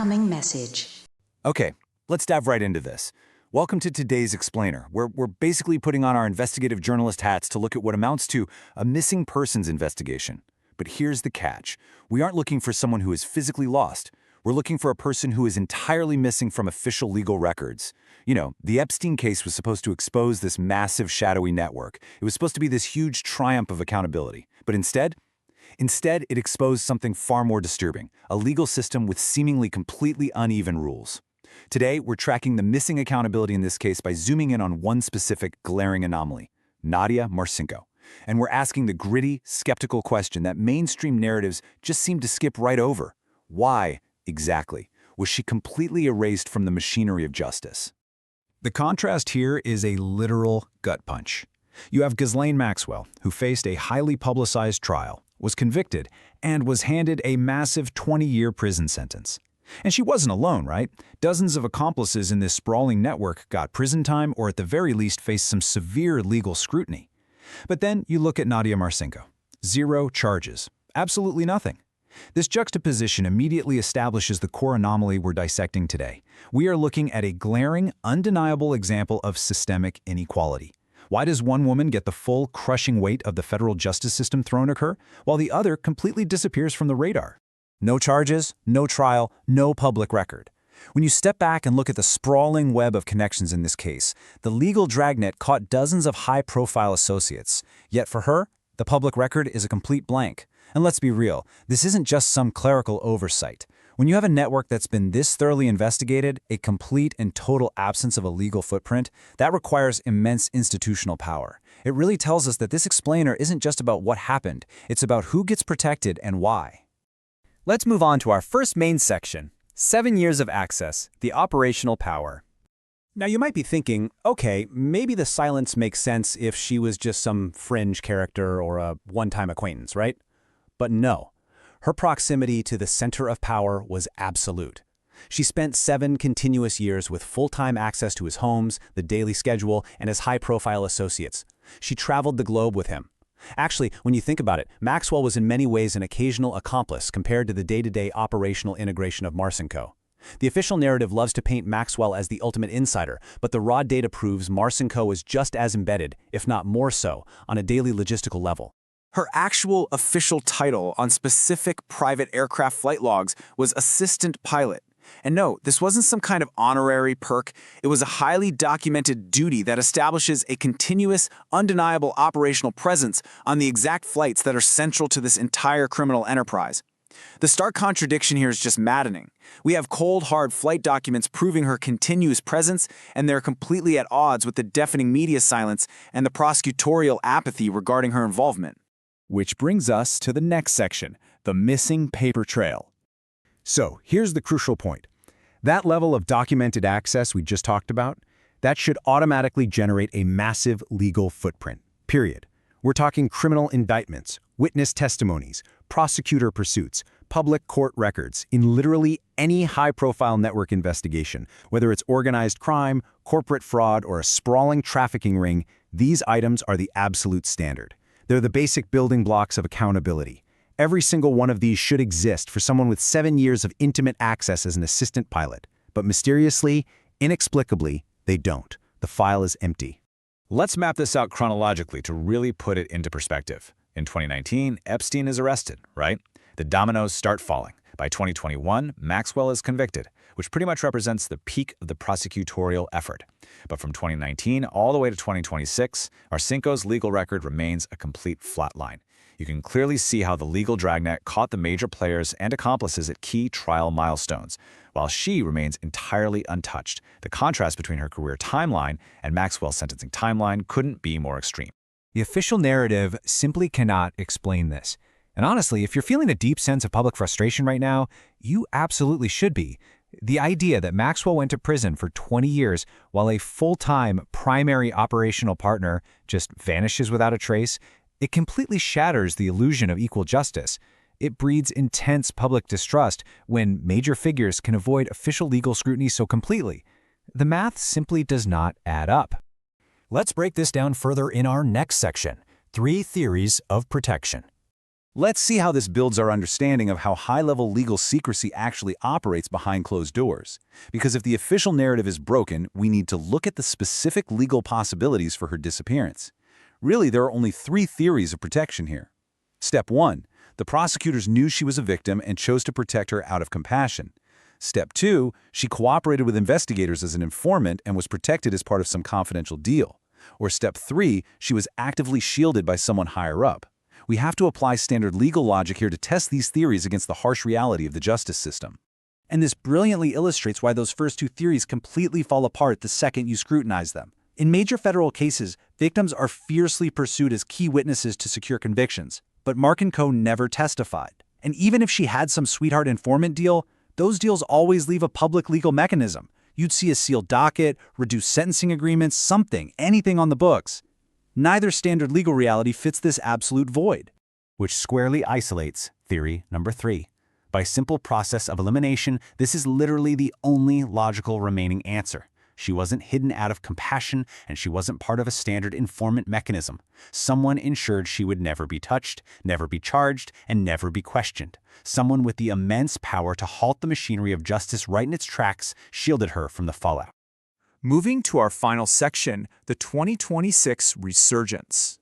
Incoming message. Okay, let's dive right into this. Welcome to today's Explainer, where we're basically putting on our investigative journalist hats to look at what amounts to a missing persons investigation. But here's the catch. We aren't looking for someone who is physically lost. We're looking for a person who is entirely missing from official legal records. You know, the Epstein case was supposed to expose this massive shadowy network. It was supposed to be this huge triumph of accountability. But instead, it exposed something far more disturbing, a legal system with seemingly completely uneven rules. Today, we're tracking the missing accountability in this case by zooming in on one specific glaring anomaly, Nadia Marcinko. And we're asking the gritty, skeptical question that mainstream narratives just seem to skip right over. Why, exactly, was she completely erased from the machinery of justice? The contrast here is a literal gut punch. You have Ghislaine Maxwell, who faced a highly publicized trial, was convicted, and was handed a massive 20-year prison sentence. And she wasn't alone, right? Dozens of accomplices in this sprawling network got prison time or at the very least faced some severe legal scrutiny. But then you look at Nadia Marcinko. 0 charges. Absolutely nothing. This juxtaposition immediately establishes the core anomaly we're dissecting today. We are looking at a glaring, undeniable example of systemic inequality. Why does one woman get the full, crushing weight of the federal justice system thrown at her, while the other completely disappears from the radar? No charges, no trial, no public record. When you step back and look at the sprawling web of connections in this case, the legal dragnet caught dozens of high-profile associates. Yet for her, the public record is a complete blank. And let's be real, this isn't just some clerical oversight. When you have a network that's been this thoroughly investigated, a complete and total absence of a legal footprint, that requires immense institutional power. It really tells us that this explainer isn't just about what happened, it's about who gets protected and why. Let's move on to our first main section, 7 years of access, the operational power. Now you might be thinking, okay, maybe the silence makes sense if she was just some fringe character or a one-time acquaintance, right? But no. Her proximity to the center of power was absolute. She spent 7 continuous years with full-time access to his homes, the daily schedule, and his high-profile associates. She traveled the globe with him. Actually, when you think about it, Maxwell was in many ways an occasional accomplice compared to the day-to-day operational integration of Marcinko. The official narrative loves to paint Maxwell as the ultimate insider, but the raw data proves Marcinko was just as embedded, if not more so, on a daily logistical level. Her actual official title on specific private aircraft flight logs was assistant pilot. And no, this wasn't some kind of honorary perk. It was a highly documented duty that establishes a continuous, undeniable operational presence on the exact flights that are central to this entire criminal enterprise. The stark contradiction here is just maddening. We have cold, hard flight documents proving her continuous presence, and they're completely at odds with the deafening media silence and the prosecutorial apathy regarding her involvement. Which brings us to the next section, the missing paper trail. So here's the crucial point. That level of documented access we just talked about, that should automatically generate a massive legal footprint, period. We're talking criminal indictments, witness testimonies, prosecutor pursuits, public court records in literally any high-profile network investigation. Whether it's organized crime, corporate fraud, or a sprawling trafficking ring, these items are the absolute standard. They're the basic building blocks of accountability. Every single one of these should exist for someone with 7 years of intimate access as an assistant pilot. But mysteriously, inexplicably, they don't. The file is empty. Let's map this out chronologically to really put it into perspective. In 2019, Epstein is arrested, right? The dominoes start falling. By 2021, Maxwell is convicted, which pretty much represents the peak of the prosecutorial effort. But from 2019 all the way to 2026, Marcinko's legal record remains a complete flatline. You can clearly see how the legal dragnet caught the major players and accomplices at key trial milestones, while she remains entirely untouched. The contrast between her career timeline and Maxwell's sentencing timeline couldn't be more extreme. The official narrative simply cannot explain this. And honestly, if you're feeling a deep sense of public frustration right now, you absolutely should be. The idea that Maxwell went to prison for 20 years while a full-time primary operational partner just vanishes without a trace, it completely shatters the illusion of equal justice. It breeds intense public distrust when major figures can avoid official legal scrutiny so completely. The math simply does not add up. Let's break this down further in our next section, 3 theories of protection. Let's see how this builds our understanding of how high-level legal secrecy actually operates behind closed doors. Because if the official narrative is broken, we need to look at the specific legal possibilities for her disappearance. Really, there are only 3 theories of protection here. Step 1. The prosecutors knew she was a victim and chose to protect her out of compassion. Step 2. She cooperated with investigators as an informant and was protected as part of some confidential deal. Or Step 3. She was actively shielded by someone higher up. We have to apply standard legal logic here to test these theories against the harsh reality of the justice system. And this brilliantly illustrates why those first 2 theories completely fall apart the second you scrutinize them. In major federal cases, victims are fiercely pursued as key witnesses to secure convictions, but Mark & Co. never testified. And even if she had some sweetheart informant deal, those deals always leave a public legal mechanism. You'd see a sealed docket, reduced sentencing agreements, something, anything on the books. Neither standard legal reality fits this absolute void. Which squarely isolates theory number 3. By simple process of elimination, this is literally the only logical remaining answer. She wasn't hidden out of compassion, and she wasn't part of a standard informant mechanism. Someone ensured she would never be touched, never be charged, and never be questioned. Someone with the immense power to halt the machinery of justice right in its tracks shielded her from the fallout. Moving to our final section, the 2026 resurgence.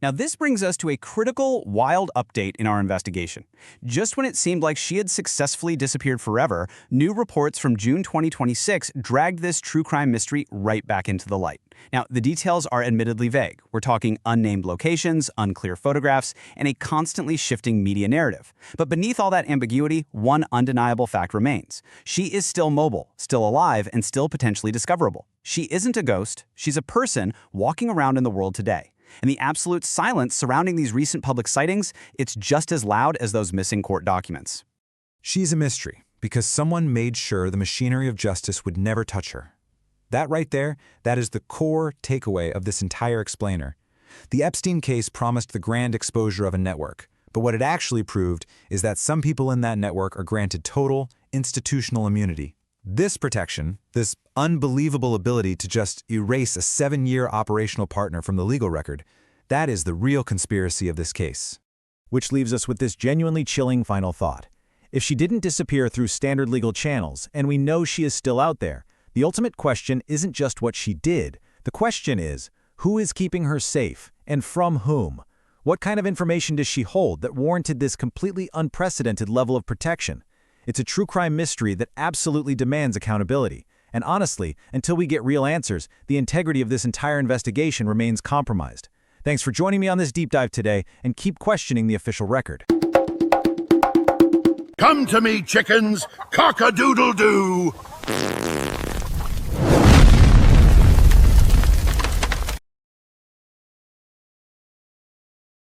Now this brings us to a critical, wild update in our investigation. Just when it seemed like she had successfully disappeared forever, new reports from June 2026 dragged this true crime mystery right back into the light. Now, the details are admittedly vague. We're talking unnamed locations, unclear photographs, and a constantly shifting media narrative. But beneath all that ambiguity, one undeniable fact remains. She is still mobile, still alive, and still potentially discoverable. She isn't a ghost. She's a person walking around in the world today. And the absolute silence surrounding these recent public sightings, it's just as loud as those missing court documents. She's a mystery because someone made sure the machinery of justice would never touch her. That right there, that is the core takeaway of this entire explainer. The Epstein case promised the grand exposure of a network, but what it actually proved is that some people in that network are granted total, institutional immunity. This protection, this unbelievable ability to just erase a 7-year operational partner from the legal record, that is the real conspiracy of this case. Which leaves us with this genuinely chilling final thought. If she didn't disappear through standard legal channels, and we know she is still out there, the ultimate question isn't just what she did. The question is, who is keeping her safe, and from whom? What kind of information does she hold that warranted this completely unprecedented level of protection? It's a true crime mystery that absolutely demands accountability. And honestly, until we get real answers, the integrity of this entire investigation remains compromised. Thanks for joining me on this deep dive today, and keep questioning the official record. Come to me, chickens, cock-a-doodle-doo!